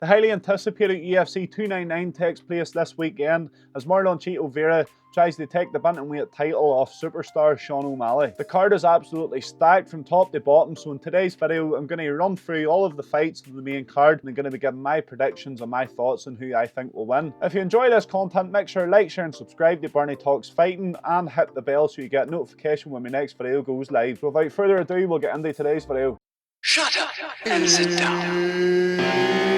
The highly anticipated UFC 299 takes place this weekend as Marlon Chito Vera tries to take the bantamweight title off superstar Sean O'Malley. The card is absolutely stacked from top to bottom, so in today's video I'm going to run through all of the fights of the main card and I'm going to be giving my predictions and my thoughts on who I think will win. If you enjoy this content, make sure to like, share and subscribe to Bernie Talks Fighting and hit the bell so you get notification when my next video goes live. So without further ado, we'll get into today's video. Shut up and sit down.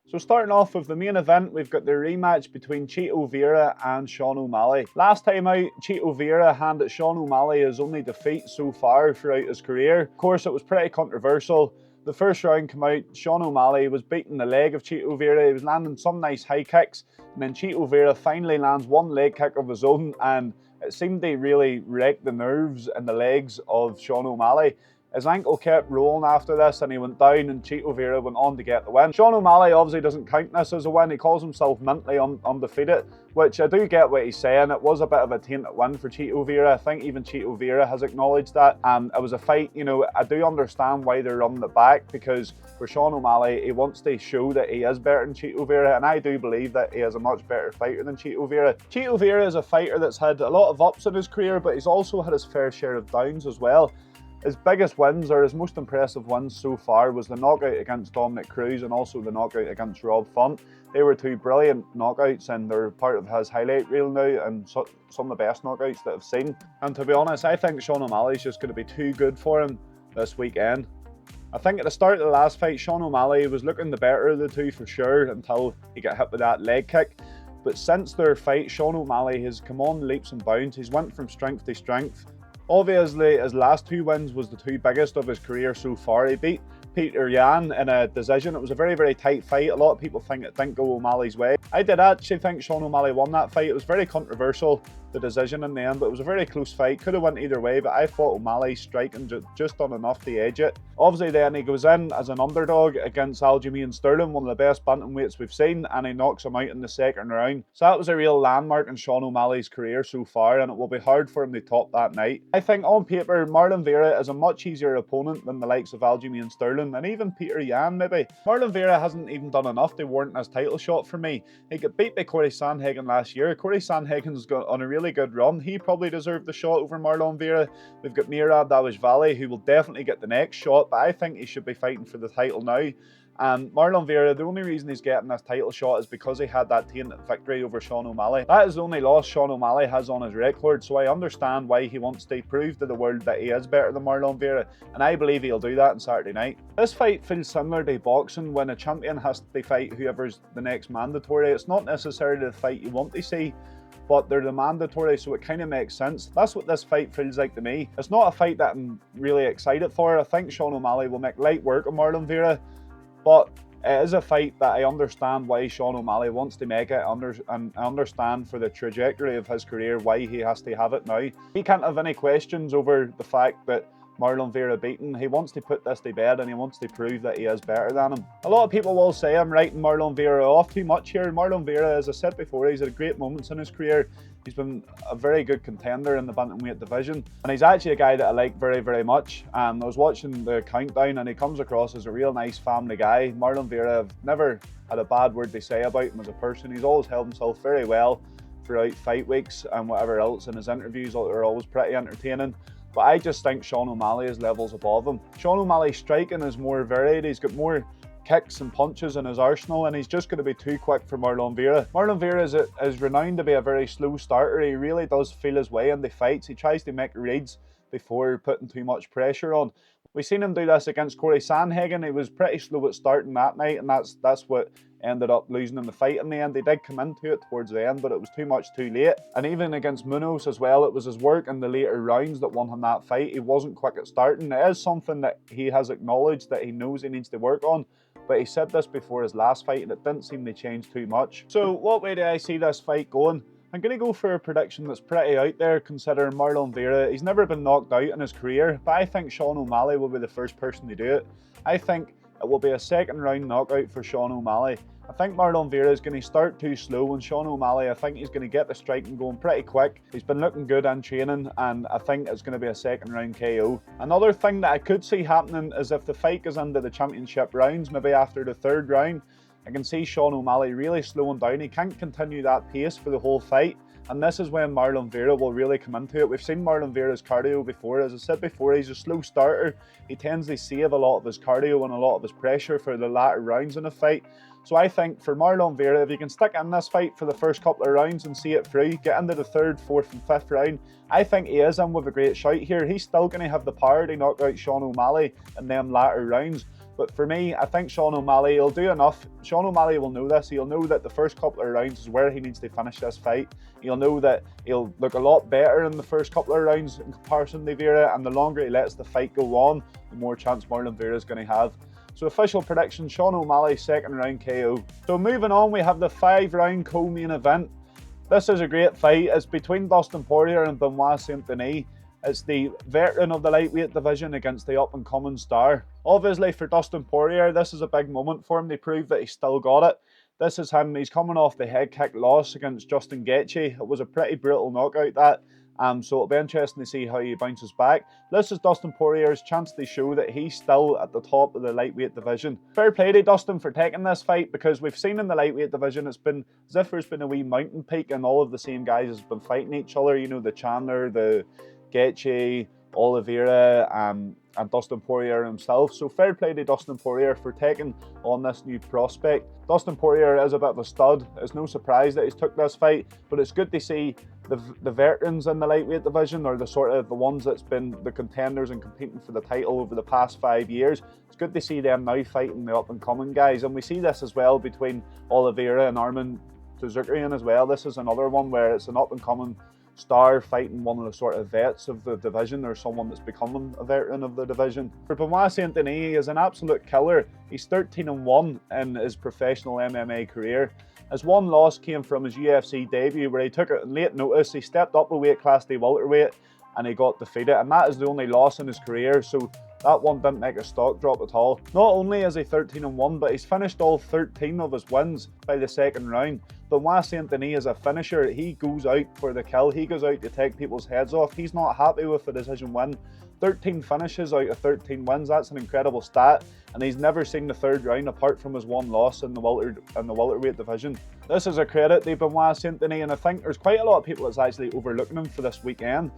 So starting off with the main event, we've got the rematch between Chito Vera and Sean O'Malley. Last time out, Chito Vera handed Sean O'Malley his only defeat so far throughout his career. Of course, it was pretty controversial. The first round came out, Sean O'Malley was beating the leg of Chito Vera. He was landing some nice high kicks, and then Chito Vera finally lands one leg kick of his own, and it seemed to really wreck the nerves and the legs of Sean O'Malley. His ankle kept rolling after this and he went down and Chito Vera went on to get the win. Sean O'Malley obviously doesn't count this as a win. He calls himself mentally undefeated, which I do get what he's saying. It was a bit of a tainted win for Chito Vera. I think even Chito Vera has acknowledged that. It was a fight, you know, I do understand why they're running it back, because for Sean O'Malley, he wants to show that he is better than Chito Vera, and I do believe that he is a much better fighter than Chito Vera. Chito Vera is a fighter that's had a lot of ups in his career, but he's also had his fair share of downs as well. His biggest wins, or his most impressive wins so far, was the knockout against Dominic Cruz and also the knockout against Rob Font. They were two brilliant knockouts and they're part of his highlight reel now, and some of the best knockouts that I've seen. And to be honest, I think Sean O'Malley's just going to be too good for him this weekend. I think at the start of the last fight, Sean O'Malley was looking the better of the two for sure until he got hit with that leg kick. But since their fight, Sean O'Malley has come on leaps and bounds. He's went from strength to strength. Obviously, his last two wins was the two biggest of his career so far. He beat Peter Yan in a decision. It was a very, very tight fight. A lot of people think it didn't go O'Malley's way. I did actually think Sean O'Malley won that fight. It was very controversial, the decision in the end, but it was a very close fight. Could have went either way, but I thought O'Malley striking just done enough to edge it. Obviously then he goes in as an underdog against Aljamain Sterling, one of the best bantamweights we've seen, and he knocks him out in the second round. So that was a real landmark in Sean O'Malley's career so far, and it will be hard for him to top that night. I think on paper, Marlon Vera is a much easier opponent than the likes of Aljamain Sterling, and even Peter Yan maybe. Marlon Vera hasn't even done enough to warrant his title shot for me. He got beat by Corey Sandhagen last year. Corey Sandhagen's got on a really good run. He probably deserved the shot over Marlon Vera. We've got Merab Dvalishvili, who will definitely get the next shot, but I think he should be fighting for the title now. And Marlon Vera, the only reason he's getting this title shot is because he had that tainted victory over Sean O'Malley. That is the only loss Sean O'Malley has on his record, so I understand why he wants to prove to the world that he is better than Marlon Vera, and I believe he'll do that on Saturday night. This fight feels similar to boxing when a champion has to fight whoever's the next mandatory. It's not necessarily the fight you want to see, but they're the mandatory, so it kind of makes sense. That's what this fight feels like to me. It's not a fight that I'm really excited for. I think Sean O'Malley will make light work of Marlon Vera, but it is a fight that I understand why Sean O'Malley wants to make it, and I understand for the trajectory of his career why he has to have it now. He can't have any questions over the fact that Marlon Vera beaten. He wants to put this to bed and he wants to prove that he is better than him. A lot of people will say I'm writing Marlon Vera off too much here. Marlon Vera, as I said before, he's had great moments in his career. He's been a very good contender in the bantamweight division, and he's actually a guy that I like very, very much. I was watching the countdown and he comes across as a real nice family guy. Marlon Vera, I've never had a bad word to say about him as a person. He's always held himself very well throughout fight weeks and whatever else, and his interviews are always pretty entertaining. But I just think Sean O'Malley is levels above him. Sean O'Malley's striking is more varied. He's got more kicks and punches in his arsenal, and he's just going to be too quick for Marlon Vera. Marlon Vera is renowned to be a very slow starter. He really does feel his way in the fights. He tries to make reads before putting too much pressure on. We've seen him do this against Corey Sandhagen. He was pretty slow at starting that night, and that's what ended up losing in the fight in the end. He did come into it towards the end, but it was too much too late. And even against Munoz as well, it was his work in the later rounds that won him that fight. He wasn't quick at starting. It is something that he has acknowledged that he knows he needs to work on, but he said this before his last fight and it didn't seem to change too much. So what way do I see this fight going? I'm going to go for a prediction that's pretty out there considering Marlon Vera. He's never been knocked out in his career, but I think Sean O'Malley will be the first person to do it. I think it will be a second round knockout for Sean O'Malley. I think Marlon Vera is going to start too slow, and Sean O'Malley, I think he's going to get the striking going pretty quick. He's been looking good in training, and I think it's going to be a second round KO. Another thing that I could see happening is if the fight goes into the championship rounds, maybe after the third round, I can see Sean O'Malley really slowing down. He can't continue that pace for the whole fight, and this is when Marlon Vera will really come into it. We've seen Marlon Vera's cardio before. As I said before, he's a slow starter. He tends to save a lot of his cardio and a lot of his pressure for the latter rounds in a fight. So I think for Marlon Vera, if you can stick in this fight for the first couple of rounds and see it through, get into the third, fourth and fifth round, I think he is in with a great shout here. He's still going to have the power to knock out Sean O'Malley in them latter rounds. But for me, I think Sean O'Malley will do enough. Sean O'Malley will know this. He'll know that the first couple of rounds is where he needs to finish this fight. He'll know that he'll look a lot better in the first couple of rounds in comparison to Vera, and the longer he lets the fight go on, the more chance Marlon Vera is going to have. So official prediction, Sean O'Malley second round KO. So moving on, we have the 5-round co-main event. This is a great fight. It's between Dustin Poirier and Benoit Saint-Denis. It's the veteran of the lightweight division against the up-and-coming star. Obviously for Dustin Poirier, this is a big moment for him to prove that he's still got it. This is him, he's coming off the head kick loss against Justin Gaethje. It was a pretty brutal knockout that. So it'll be interesting to see how he bounces back. This is Dustin Poirier's chance to show that he's still at the top of the lightweight division. Fair play to Dustin for taking this fight, because we've seen in the lightweight division it's been as if there's been a wee mountain peak and all of the same guys has been fighting each other. You know, the Chandler, the Gaethje, Oliveira, and Dustin Poirier himself. So fair play to Dustin Poirier for taking on this new prospect. Dustin Poirier is a bit of a stud. It's no surprise that he's took this fight, but it's good to see the veterans in the lightweight division, or the ones that's been the contenders and competing for the title over the past 5 years. It's good to see them now fighting the up and coming guys, and we see this as well between Oliveira and Arman Tsarukyan as well. This is another one where it's an up and coming star fighting one of the sort of vets of the division, or someone that's becoming a veteran of the division. For Benoit Saint-Denis, he is an absolute killer. He's 13-1 in his professional MMA career. His one loss came from his UFC debut, where he took it in late notice. He stepped up a weight class to welterweight and he got defeated, and that is the only loss in his career, so that one didn't make a stock drop at all. Not only is he 13-1, but he's finished all 13 of his wins by the second round. Benoit Saint-Denis is a finisher. He goes out for the kill. He goes out to take people's heads off. He's not happy with the decision win. 13 finishes out of 13 wins, that's an incredible stat, and he's never seen the third round apart from his one loss in the welterweight division. This is a credit to Benoit Saint-Denis, and I think there's quite a lot of people that's actually overlooking him for this weekend.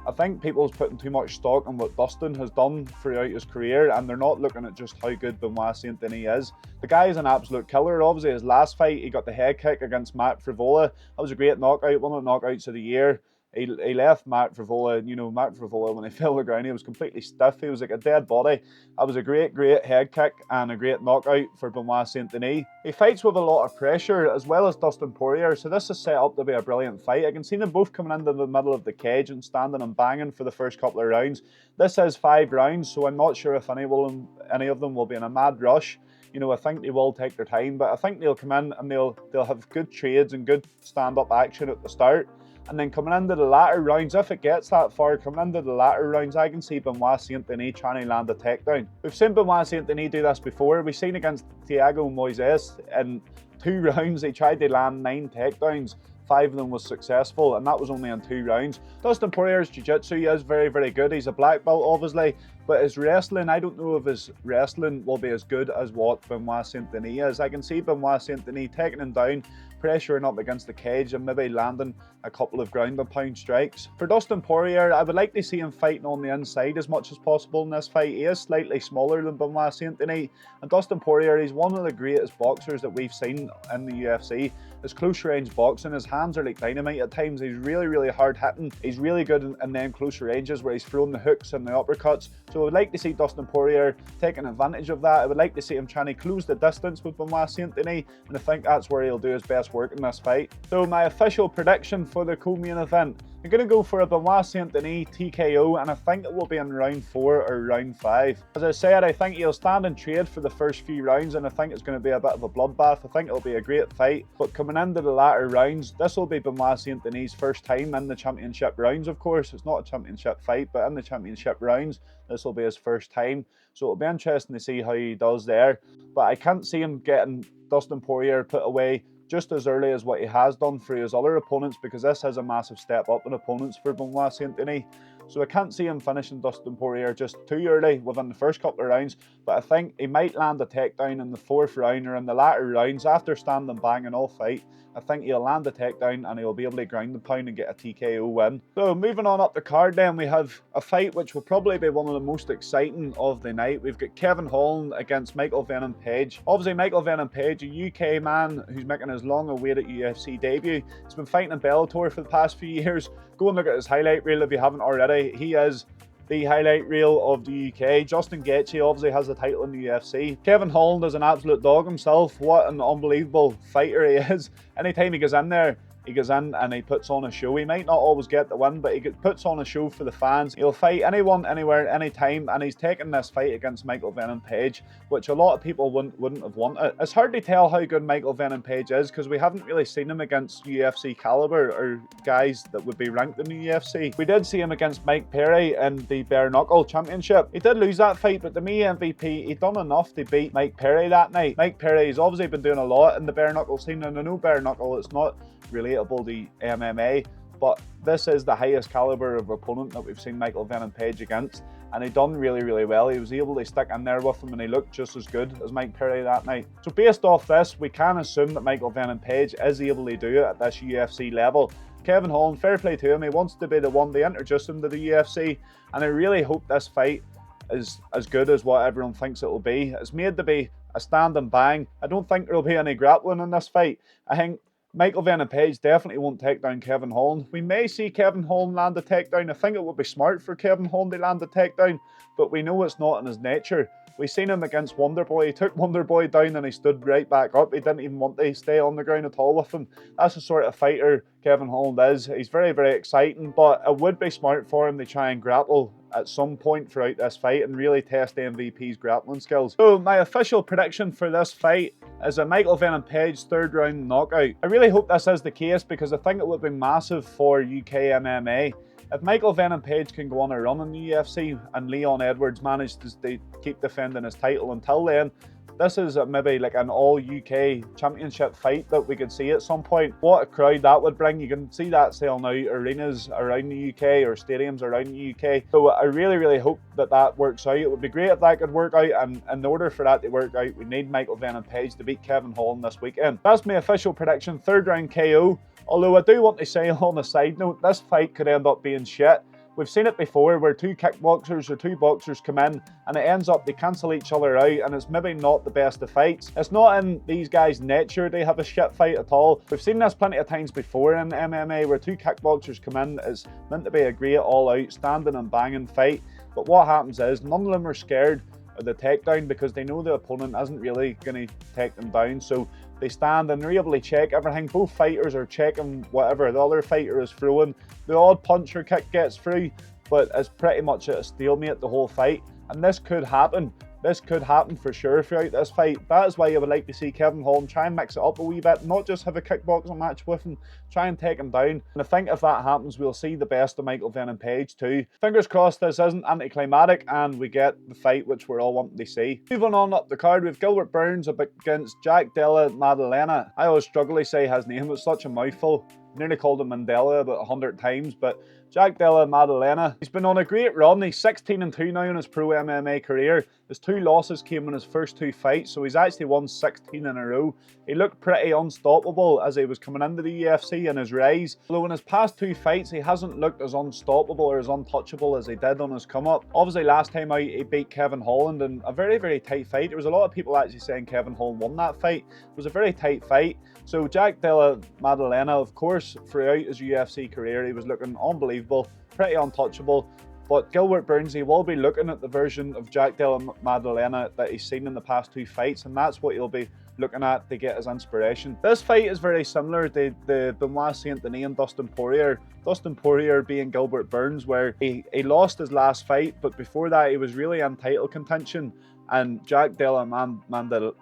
I think people's putting too much stock on what Dustin has done throughout his career, and they're not looking at just how good Benoit Saint-Denis is. The guy is an absolute killer. Obviously, his last fight, he got the head kick against Matt Frivola. That was a great knockout, one of the knockouts of the year. He left Matt Frivola, and you know, Matt Frivola, when he fell to the ground, he was completely stiff. He was like a dead body. That was a great head kick and a great knockout for Benoit Saint-Denis. He fights with a lot of pressure, as well as Dustin Poirier, so this is set up to be a brilliant fight. I can see them both coming into the middle of the cage and standing and banging for the first couple of rounds. This is 5 rounds, so I'm not sure if any of them will be in a mad rush. You know, I think they will take their time, but I think they'll come in and they'll have good trades and good stand-up action at the start. And then coming into the latter rounds, if it gets that far, coming into the latter rounds, I can see Benoit Saint-Denis trying to land a takedown. We've seen Benoit Saint-Denis do this before. We've seen against Thiago Moises in 2 rounds, he tried to land 9 takedowns. 5 of them was successful, and that was only in 2 rounds. Dustin Poirier's jiu-jitsu is very, very good. He's a black belt, obviously, but his wrestling, I don't know if his wrestling will be as good as what Benoit Saint-Denis is. I can see Benoit Saint-Denis taking him down, pressuring up against the cage, and maybe landing a couple of ground and pound strikes. For Dustin Poirier, I would like to see him fighting on the inside as much as possible in this fight. He is slightly smaller than Benoit Saint-Denis, and Dustin Poirier, he's one of the greatest boxers that we've seen in the UFC. His close range boxing, his hands are like dynamite at times. He's really, really hard hitting. He's really good in them close ranges where he's throwing the hooks and the uppercuts. So I would like to see Dustin Poirier taking advantage of that. I would like to see him trying to close the distance with Benoit Saint-Denis, and I think that's where he'll do his best work in this fight. So my official prediction for the co-main event, I'm going to go for a Benoit Saint-Denis TKO, and I think it will be in round 4 or round 5. As I said, I think he'll stand and trade for the first few rounds, and I think it's going to be a bit of a bloodbath. I think it'll be a great fight, but coming into the latter rounds, this will be Benoit Saint-Denis' first time in the championship rounds, of course. It's not a championship fight, but in the championship rounds, this will be his first time. So it'll be interesting to see how he does there. But I can't see him getting Dustin Poirier put away just as early as what he has done for his other opponents, because this is a massive step up in opponents for Benoit Saint-Denis. So I can't see him finishing Dustin Poirier just too early within the first couple of rounds, but I think he might land a takedown in the 4th round or in the latter rounds after standing banging all fight. I think he'll land a takedown and he'll be able to ground the pound and get a TKO win. So moving on up the card then, we have a fight which will probably be one of the most exciting of the night. We've got Kevin Holland against Michael Venom Page. Obviously Michael Venom Page, a UK man who's making his long-awaited UFC debut. He's been fighting in Bellator for the past few years. Go and look at his highlight reel if you haven't already. He is the highlight reel of the UK. Justin Gaethje obviously has the title in the UFC. Kevin Holland is an absolute dog himself. What an unbelievable fighter he is. Anytime he goes in there, he goes in and he puts on a show. He might not always get the win, but he puts on a show for the fans. He'll fight anyone, anywhere, anytime, and he's taken this fight against Michael Venom Page, which a lot of people wouldn't have wanted. It's hard to tell how good Michael Venom Page is because we haven't really seen him against UFC caliber or guys that would be ranked in the UFC. We did see him against Mike Perry in the bare knuckle championship. He did lose that fight, but to me, MVP, he done enough to beat Mike Perry that night. Mike Perry's obviously been doing a lot in the bare knuckle scene, and I know bare knuckle, it's not relatable to MMA, but this is the highest caliber of opponent that we've seen Michael Venom Page against, and he done really well. He was able to stick in there with him and he looked just as good as Mike Perry that night. So based off this, we can assume that Michael Venom Page is able to do it at this UFC level. Kevin Holland, fair play to him, he wants to be the one to introduce him to the UFC, and I really hope this fight is as good as what everyone thinks it will be. It's made to be a stand and bang. I don't think there will be any grappling in this fight. I think Michael Venom Page definitely won't take down Kevin Holland. We may see Kevin Holland land a takedown. I think it would be smart for Kevin Holland to land a takedown, but we know it's not in his nature. We've seen him against Wonderboy. He took Wonderboy down and he stood right back up. He didn't even want to stay on the ground at all with him. That's the sort of fighter Kevin Holland is. He's very exciting, but it would be smart for him to try and grapple at some point throughout this fight and really test the MVP's grappling skills. So my official prediction for this fight is a Michael Venom Page 3rd round knockout. I really hope this is the case because I think it would be massive for UK MMA. If Michael Venom Page can go on a run in the UFC and Leon Edwards manages to keep defending his title until then, this is maybe like an all-UK championship fight that we could see at some point. What a crowd that would bring. You can see that selling out arenas around the UK or stadiums around the UK. So I really hope that that works out. It would be great if that could work out, and in order for that to work out, we need Michael Venom Page to beat Kevin Holland this weekend. That's my official prediction, 3rd round KO. Although I do want to say on a side note, this fight could end up being shit. We've seen it before where two kickboxers or two boxers come in and it ends up they cancel each other out, and it's maybe not the best of fights. It's not in these guys' nature to have a shit fight at all. We've seen this plenty of times before in MMA where two kickboxers come in. It's meant to be a great all-out standing and banging fight, but what happens is none of them are scared of the takedown because they know the opponent isn't really going to take them down. So they stand and they're able to check everything. Both fighters are checking whatever the other fighter is throwing. The odd punch or kick gets through, but it's pretty much at a stalemate the whole fight. And this could happen. This could happen for sure throughout this fight. That is why I would like to see Kevin Holland try and mix it up a wee bit, not just have a kickboxing match with him, try and take him down. And I think if that happens, we'll see the best of Michael Venom Page too. Fingers crossed this isn't anticlimactic and we get the fight which we're all wanting to see. Moving on up the card, we've Gilbert Burns against Jack Della Maddalena. I always struggle to say his name, it's such a mouthful. Nearly called him Mandela about 100 times, but Jack Della Maddalena, he's been on a great run. He's 16-2 now in his pro MMA career. His 2 losses came in his first 2 fights, so he's actually won 16 in a row. He looked pretty unstoppable as he was coming into the UFC in his rise. Although in his past 2 fights, he hasn't looked as unstoppable or as untouchable as he did on his come-up. Obviously, last time out, he beat Kevin Holland in a very tight fight. There was a lot of people actually saying Kevin Holland won that fight. It was a very tight fight. So Jack Della Maddalena, of course, throughout his UFC career, he was looking unbelievable, pretty untouchable. But Gilbert Burns, he will be looking at the version of Jack Della Maddalena that he's seen in the past 2 fights, and that's what he'll be looking at to get his inspiration. This fight is very similar to the Benoit Saint-Denis and Dustin Poirier. Dustin Poirier being Gilbert Burns, where he lost his last fight, but before that he was really in title contention. And Jack Della Mandela,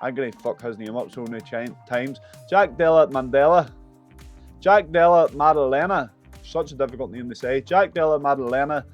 I'm gonna fuck his name up so many times. Jack Della Maddalena, such a difficult name to say. Jack Della Maddalena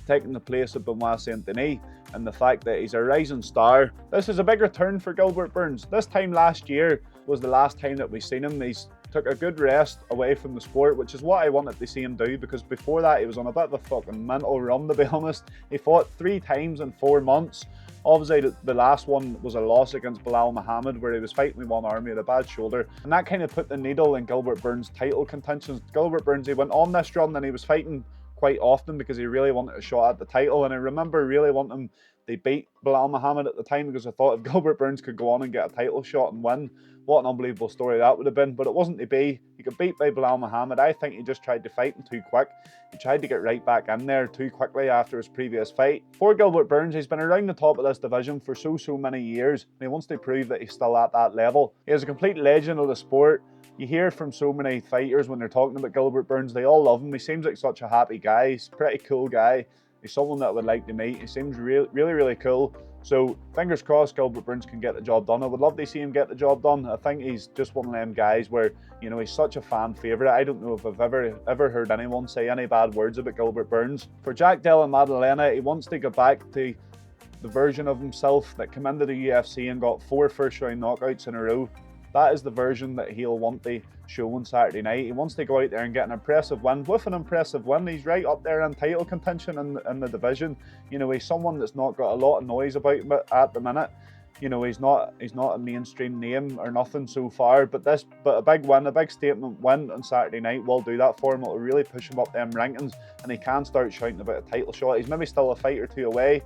taking the place of Benoit Saint-Denis, and the fact that he's a rising star. This is a big return for Gilbert Burns. This time last year was the last time that we've seen him. He's took a good rest away from the sport, which is what I wanted to see him do, because before that he was on a bit of a fucking mental run, to be honest. He fought 3 times in 4 months. Obviously the last one was a loss against Bilal Muhammad, where he was fighting with one arm, he had a bad shoulder, and that kind of put the needle in Gilbert Burns' title contentions. Gilbert Burns, he went on this run and he was fighting quite often because he really wanted a shot at the title, and I remember really wanting him to beat Bilal Muhammad at the time, because I thought if Gilbert Burns could go on and get a title shot and win, what an unbelievable story that would have been. But it wasn't to be. He got beat by Bilal Muhammad. I think he just tried to fight him too quick. He tried to get right back in there too quickly after his previous fight. For Gilbert Burns, he's been around the top of this division for so many years, and he wants to prove that he's still at that level. He is a complete legend of the sport. You hear from so many fighters when they're talking about Gilbert Burns, they all love him. He seems like such a happy guy. He's a pretty cool guy. He's someone that I would like to meet. He seems really cool. So fingers crossed Gilbert Burns can get the job done. I would love to see him get the job done. I think he's just one of them guys where, you know, he's such a fan favourite. I don't know if I've ever heard anyone say any bad words about Gilbert Burns. For Jack Della Maddalena, he wants to go back to the version of himself that came into the UFC and got 4 first-round knockouts in a row. That is the version that he'll want to show on Saturday night. He wants to go out there and get an impressive win. With an impressive win, he's right up there in title contention in the division. You know, he's someone that's not got a lot of noise about him at the minute. You know, he's not a mainstream name or nothing so far, but a big win, a big statement win on Saturday night will do that for him. It'll really push him up them rankings, and he can start shouting about a title shot. He's maybe still a fight or 2 away,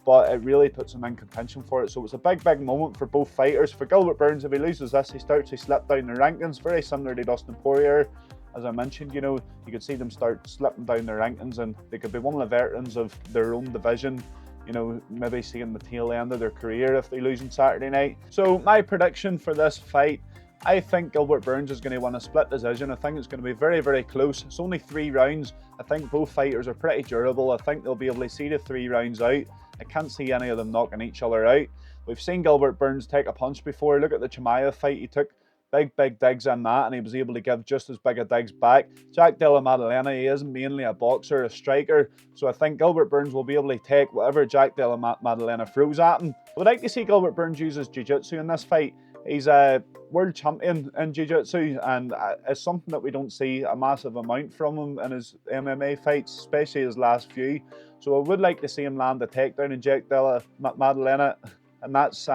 but it really puts him in contention for it. So it's a big moment for both fighters. For Gilbert Burns, if he loses this, he starts to slip down the rankings, very similar to Dustin Poirier. As I mentioned, you know, you could see them start slipping down their rankings, and they could be one of the veterans of their own division, you know, maybe seeing the tail end of their career if they lose on Saturday night. So my prediction for this fight, I think Gilbert Burns is going to win a split decision. I think it's going to be very close. It's only 3 rounds. I think both fighters are pretty durable. I think they'll be able to see the 3 rounds out. I can't see any of them knocking each other out. We've seen Gilbert Burns take a punch before. Look at the Chimaev fight. He took big digs in that, and he was able to give just as big a digs back. Jack Della Maddalena, he is mainly a boxer, a striker, so I think Gilbert Burns will be able to take whatever Jack Della Maddalena throws at him. I would like to see Gilbert Burns use his jiu-jitsu in this fight. He's a world champion in jiu-jitsu, and it's something that we don't see a massive amount from him in his MMA fights, especially his last few. So I would like to see him land a takedown in Jack Della Maddalena, and that's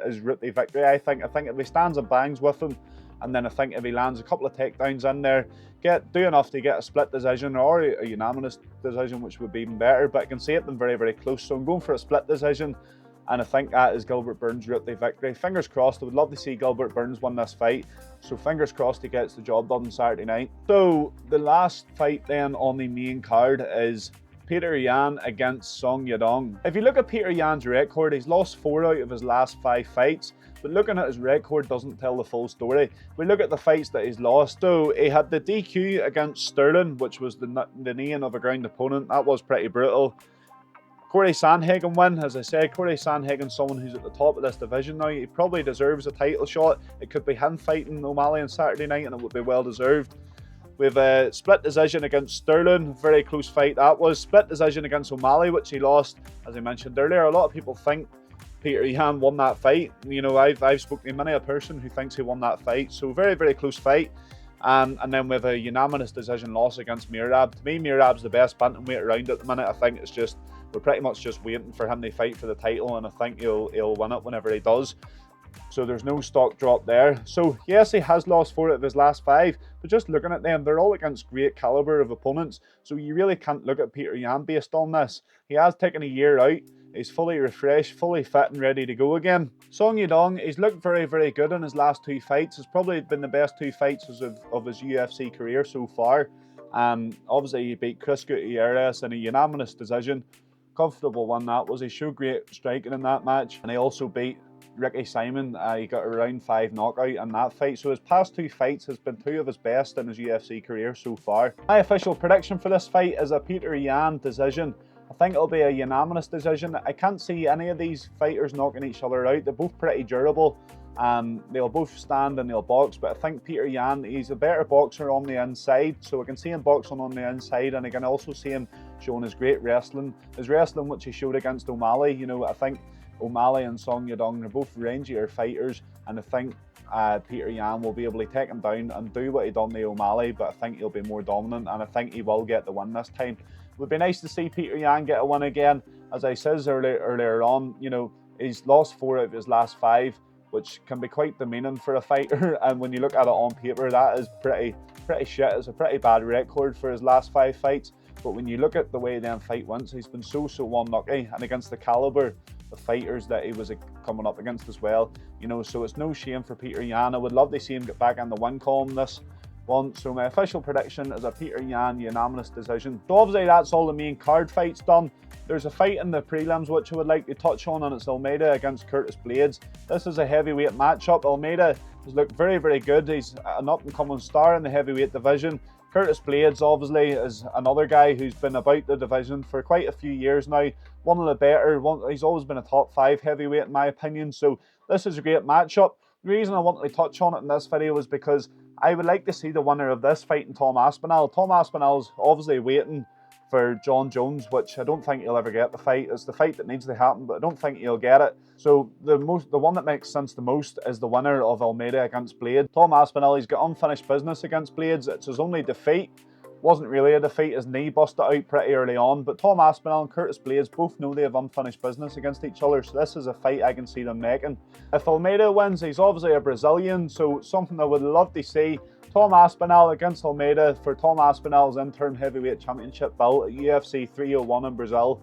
his route to victory. I think if he stands and bangs with him, and then I think if he lands a couple of takedowns in there, do enough to get a split decision or a unanimous decision, which would be even better. But I can see it being very close. So I'm going for a split decision, and I think that is Gilbert Burns' route to victory. Fingers crossed. I would love to see Gilbert Burns win this fight. So fingers crossed he gets the job done on Saturday night. So the last fight then on the main card is Peter Yan against Song Yadong. If you look at Peter Yan's record, he's lost 4 out of his last 5 fights. But looking at his record doesn't tell the full story. We look at the fights that he's lost. So he had the DQ against Sterling, which was the kneeing of a ground opponent. That was pretty brutal. Corey Sandhagen win. As I said, Corey Sandhagen's someone who's at the top of this division now. He probably deserves a title shot. It could be him fighting O'Malley on Saturday night, and it would be well deserved. We have a split decision against Sterling, very close fight that was. Split decision against O'Malley, which he lost, as I mentioned earlier. A lot of people think Peter Yan won that fight. You know, I've spoken to many a person who thinks he won that fight. So very close fight. And then we have a unanimous decision loss against Merab. To me, Merab's the best bantamweight around at the minute. I think it's just, we're pretty much just waiting for him to fight for the title, and I think he'll win it whenever he does. So there's no stock drop there. So yes, he has lost 4 out of his last 5, but just looking at them, they're all against great caliber of opponents. So you really can't look at Peter Yan based on this. He has taken a year out. He's fully refreshed, fully fit and ready to go again. Song Yadong, he's looked very good in his last 2 fights. It's probably been the best 2 fights of his UFC career so far. Obviously he beat Chris Gutierrez in a unanimous decision. Comfortable one that was. He showed great striking in that match, and he also beat Ricky Simon. He got a round 5 knockout in that fight. So his past 2 fights has been 2 of his best in his UFC career so far. My official prediction for this fight is a Peter Yan decision. I think it'll be a unanimous decision. I can't see any of these fighters knocking each other out. They're both pretty durable. They'll both stand and they'll box, but I think Peter Yan, he's a better boxer on the inside, so I can see him boxing on the inside, and I can also see him showing his great wrestling. His wrestling, which he showed against O'Malley. You know, I think O'Malley and Song Yadong, they're both rangier fighters, and I think Peter Yan will be able to take him down and do what he done to O'Malley, but I think he'll be more dominant, and I think he will get the win this time. It would be nice to see Peter Yan get a win again. As I said earlier on, you know, he's lost 4 out of his last 5, which can be quite demeaning for a fighter, and when you look at it on paper, that is pretty shit. It's a pretty bad record for his last 5 fights, but when you look at the way them fight wins, he's been so unlucky, and against the caliber of fighters that he was coming up against as well, you know, so it's no shame for Peter Yan. I would love to see him get back in the win column this one. So my official prediction is a Peter Yan unanimous decision. So obviously that's all the main card fights done. There's a fight in the prelims which I would like to touch on, and it's Almeida against Curtis Blades. This is a heavyweight matchup. Almeida has looked very good. He's an up-and-coming star in the heavyweight division. Curtis Blades obviously is another guy who's been about the division for quite a few years now. One of the better, he's always been a top 5 heavyweight in my opinion, so this is a great matchup. The reason I wanted to touch on it in this video is because I would like to see the winner of this fight in Tom Aspinall. Tom Aspinall's obviously waiting for John Jones, which I don't think he'll ever get the fight. It's the fight that needs to happen, but I don't think he'll get it. So the one that makes sense the most is the winner of Almeida against Blades. Tom Aspinall, he's got unfinished business against Blades. It's his only defeat. Wasn't really a defeat, his knee busted out pretty early on, but Tom Aspinall and Curtis Blades both know they have unfinished business against each other, so this is a fight I can see them making. If Almeida wins, he's obviously a Brazilian, so something I would love to see. Tom Aspinall against Almeida for Tom Aspinall's interim heavyweight championship belt at UFC 301 in Brazil.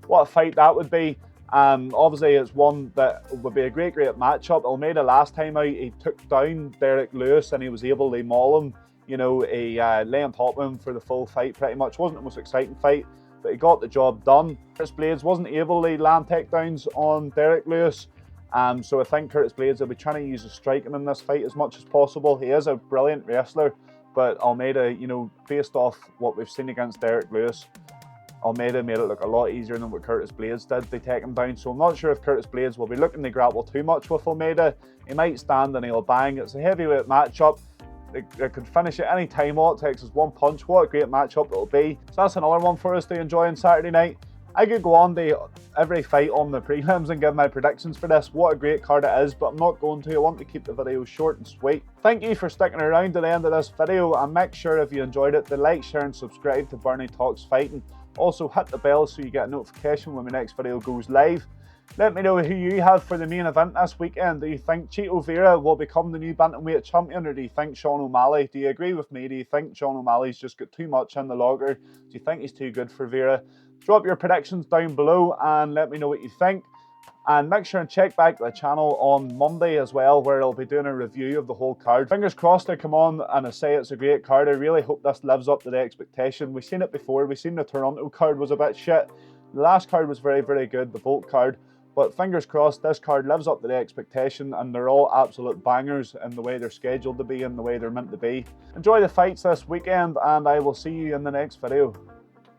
What a fight that would be. Obviously it's one that would be a great matchup. Almeida last time out, he took down Derek Lewis and he was able to maul him. You know, he lay on top of him for the full fight pretty much. Wasn't the most exciting fight, but he got the job done. Curtis Blades wasn't able to land takedowns on Derek Lewis. So I think Curtis Blades will be trying to use his striking in this fight as much as possible. He is a brilliant wrestler, but Almeida, you know, based off what we've seen against Derek Lewis, Almeida made it look a lot easier than what Curtis Blades did to take him down. So I'm not sure if Curtis Blades will be looking to grapple too much with Almeida. He might stand and he'll bang. It's a heavyweight matchup. They could finish at any time. All it takes is one punch. What a great matchup it'll be. So that's another one for us to enjoy on Saturday night. I could go on to every fight on the prelims and give my predictions for this. What a great card it is, but I'm not going to. I want to keep the video short and sweet. Thank you for sticking around to the end of this video, and make sure if you enjoyed it to like, share and subscribe to Bernie Talks Fighting. Also hit the bell so you get a notification when my next video goes live. Let me know who you have for the main event this weekend. Do you think Chito Vera will become the new bantamweight champion, or do you think Sean O'Malley? Do you agree with me? Do you think Sean O'Malley's just got too much in the locker? Do you think he's too good for Vera? Drop your predictions down below and let me know what you think. And make sure and check back the channel on Monday as well, where I'll be doing a review of the whole card. Fingers crossed I come on and I say it's a great card. I really hope this lives up to the expectation. We've seen it before. We've seen the Toronto card was a bit shit. The last card was very good, the Bolt card. But fingers crossed this card lives up to the expectation, and they're all absolute bangers in the way they're scheduled to be and the way they're meant to be. Enjoy the fights this weekend, and I will see you in the next video.